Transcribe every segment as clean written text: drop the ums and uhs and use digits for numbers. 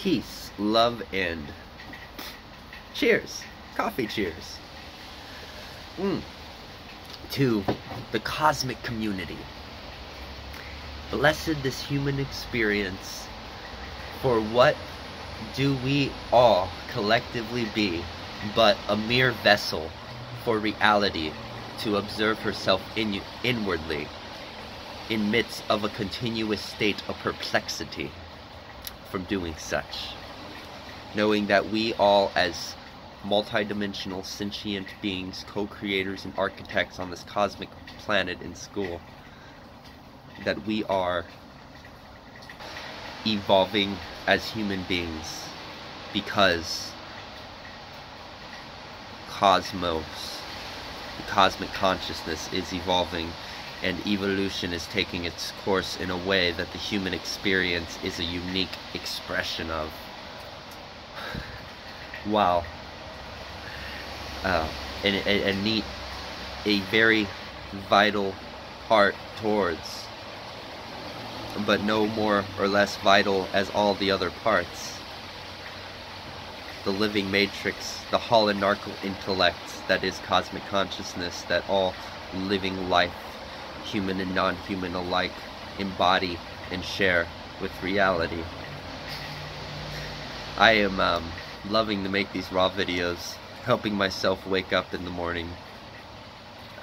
peace, love, and cheers. Coffee cheers. To the cosmic community. Blessed this human experience, for what do we all collectively be but a mere vessel for reality to observe herself inwardly in midst of a continuous state of perplexity from doing such, knowing that we all as multidimensional sentient beings, co-creators and architects on this cosmic planet in school, that we are evolving as human beings because cosmos, the cosmic consciousness is evolving, and evolution is taking its course in a way that the human experience is a unique expression of. Wow. A very vital part towards, but no more or less vital as all the other parts. The living matrix, the holonarchical intellect that is cosmic consciousness, that all living life, human and non-human alike, embody and share with reality. I am loving to make these raw videos, helping myself wake up in the morning.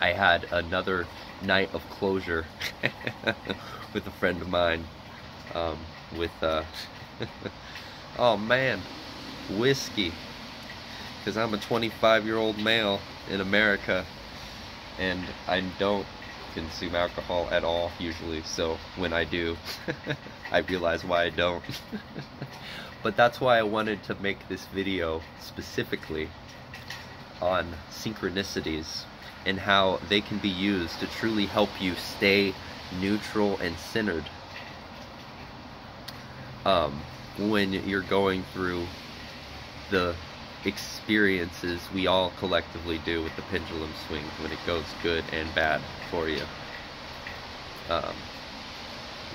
I had another night of closure with a friend of mine, oh man, whiskey, because I'm a 25-year-old male in America, and I don't consume alcohol at all usually, so when I do, I realize why I don't. But that's why I wanted to make this video specifically on synchronicities and how they can be used to truly help you stay neutral and centered when you're going through the experiences we all collectively do with the pendulum swing, when it goes good and bad for you.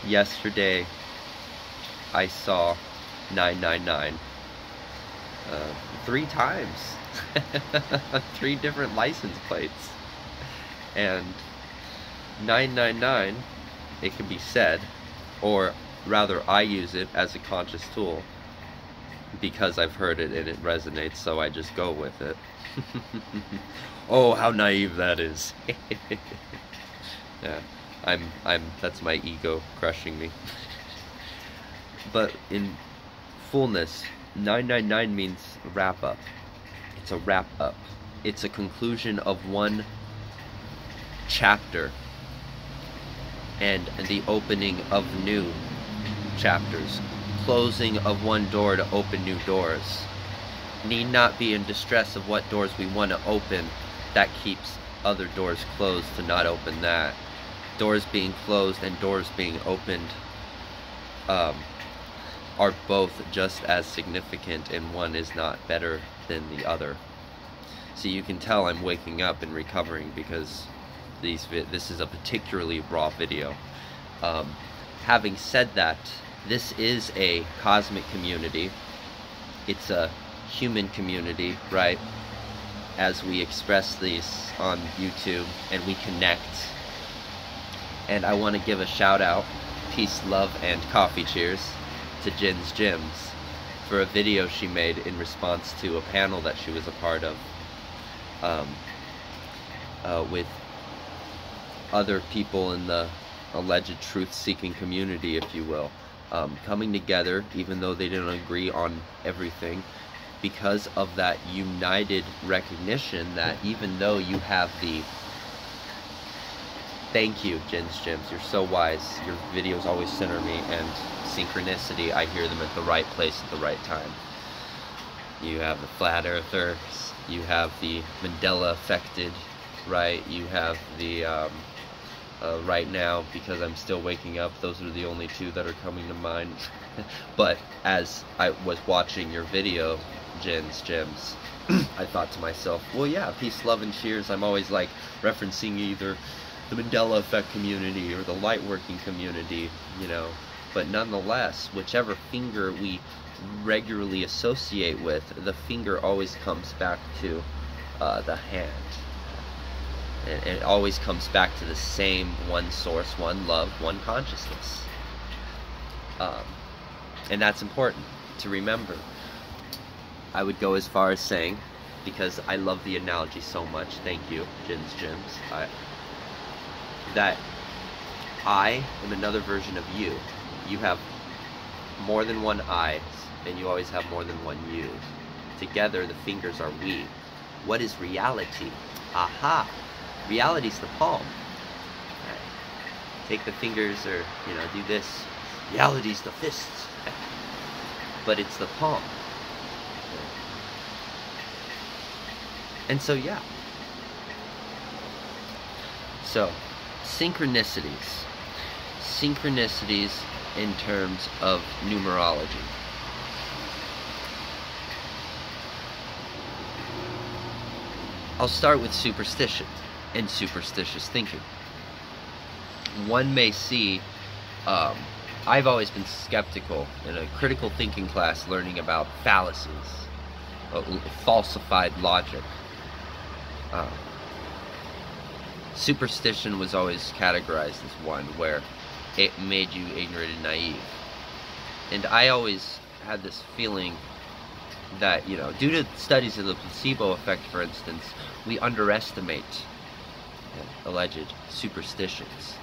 Yesterday I saw 999 3 times on 3 different license plates, and 999, it can be said, or rather I use it as a conscious tool because I've heard it and it resonates, so I just go with it. Oh, how naive that is. Yeah, that's my ego crushing me. But in fullness, 999 means wrap up. It's a wrap up. It's a conclusion of one chapter and the opening of new chapters. Closing of one door to open new doors. Need not be in distress of what doors we want to open. That keeps other doors closed to not open that. Doors being closed and doors being opened are both just as significant, and one is not better than the other. So you can tell I'm waking up and recovering because this is a particularly raw video. Having said that, this is a cosmic community. It's a human community, right? As we express these on YouTube and we connect. And I want to give a shout out, peace, love, and coffee cheers, to Jen's Gems for a video she made in response to a panel that she was a part of with other people in the alleged truth-seeking community, if you will, coming together even though they didn't agree on everything, because of that united recognition that even though you have the... Thank you, Jen's Gems, you're so wise. Your videos always center me, and synchronicity, I hear them at the right place at the right time. You have the flat earthers, you have the Mandela affected, right? You have the right now, because I'm still waking up, those are the only 2 that are coming to mind. But as I was watching your video, Jen's Gems, I thought to myself, well, yeah, peace, love, and cheers. I'm always like referencing either the Mandela effect community or the light working community, you know, but nonetheless, whichever finger we regularly associate with, the finger always comes back to the hand. And it always comes back to the same one source, one love, one consciousness. And that's important to remember. I would go as far as saying, because I love the analogy so much, thank you, Jin's Gyms, that I am another version of you. You have more than one I, and you always have more than one you. Together, the fingers are we. What is reality? Aha! Reality's the palm. Right. Take the fingers, or, do this. Reality's the fists. But it's the palm. And so, yeah. So, synchronicities. Synchronicities in terms of numerology. I'll start with superstition and superstitious thinking. One may see, I've always been skeptical in a critical thinking class learning about fallacies, falsified logic. Superstition was always categorized as one where it made you ignorant and naive. And I always had this feeling that, due to studies of the placebo effect, for instance, we underestimate alleged superstitions.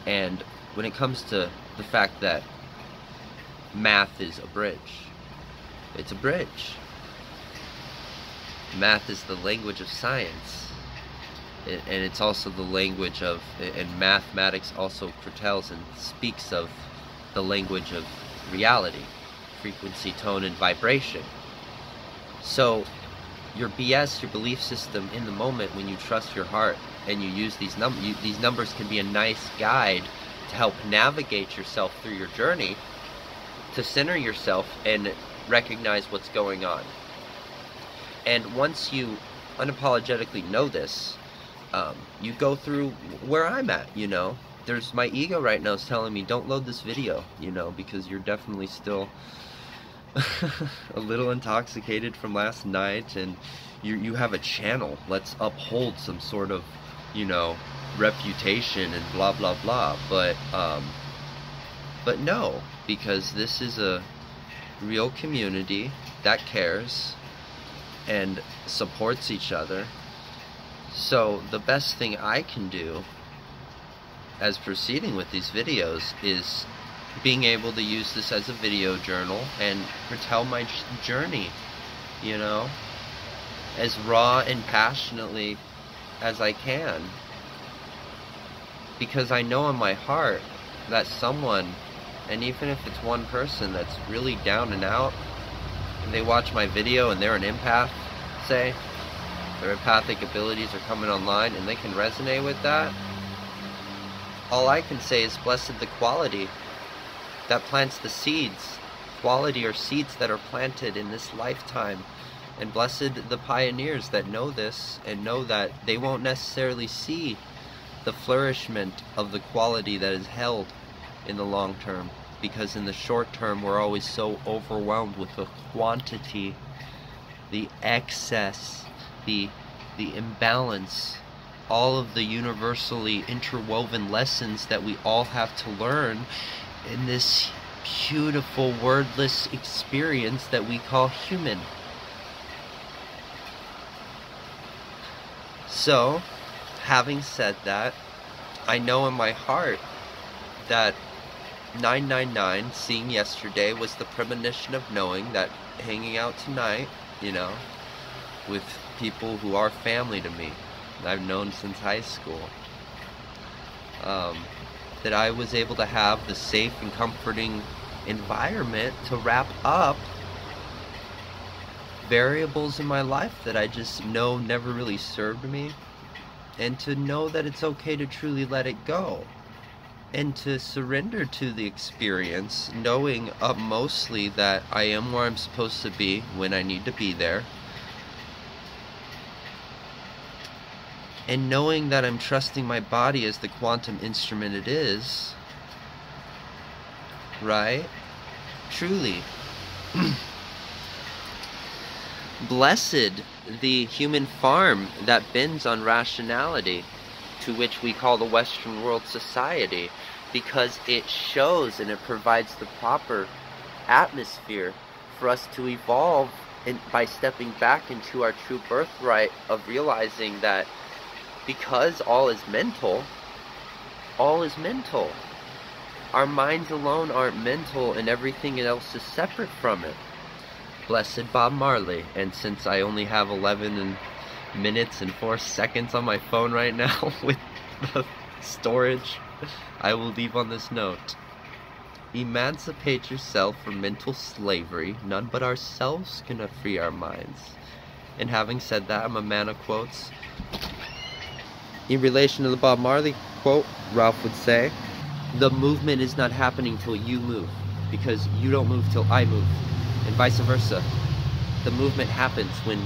And when it comes to the fact that math is a bridge, it's a bridge. Math is the language of science, and it's also the language of, and mathematics also foretells and speaks of the language of reality, frequency, tone, and vibration. So your BS, your belief system in the moment, when you trust your heart and you use these numbers, these numbers can be a nice guide to help navigate yourself through your journey, to center yourself and recognize what's going on. And once you unapologetically know this, you go through where I'm at, There's my ego right now is telling me, don't load this video, because you're definitely still a little intoxicated from last night, and you have a channel. Let's uphold some sort of, reputation and blah, blah, blah. But no, because this is a real community that cares and supports each other. So the best thing I can do as proceeding with these videos is being able to use this as a video journal and retell my journey, as raw and passionately as I can. Because I know in my heart that someone, and even if it's one person that's really down and out, and they watch my video and they're an empath, say, their empathic abilities are coming online and they can resonate with that, all I can say is blessed the quality that plants the seeds. Quality are seeds that are planted in this lifetime. And blessed the pioneers that know this and know that they won't necessarily see the flourishment of the quality that is held in the long term. Because in the short term, we're always so overwhelmed with the quantity, the excess, the imbalance, all of the universally interwoven lessons that we all have to learn in this beautiful wordless experience that we call human. So, having said that, I know in my heart that 999, seeing yesterday, was the premonition of knowing that hanging out tonight, with people who are family to me, I've known since high school, that I was able to have the safe and comforting environment to wrap up variables in my life that I just know never really served me, and to know that it's okay to truly let it go, and to surrender to the experience, knowing mostly that I am where I'm supposed to be when I need to be there, and knowing that I'm trusting my body as the quantum instrument it is, right? Truly. Blessed the human farm that bends on rationality, to which we call the Western world society, because it shows and it provides the proper atmosphere for us to evolve by stepping back into our true birthright of realizing that because all is mental, all is mental. Our minds alone aren't mental, and everything else is separate from it. Blessed Bob Marley. And since I only have 11 minutes and 4 seconds on my phone right now with the storage, I will leave on this note. Emancipate yourself from mental slavery. None but ourselves can free our minds. And having said that, I'm a man of quotes. In relation to the Bob Marley quote, Ralph would say, the movement is not happening till you move, because you don't move till I move, and vice versa. The movement happens when we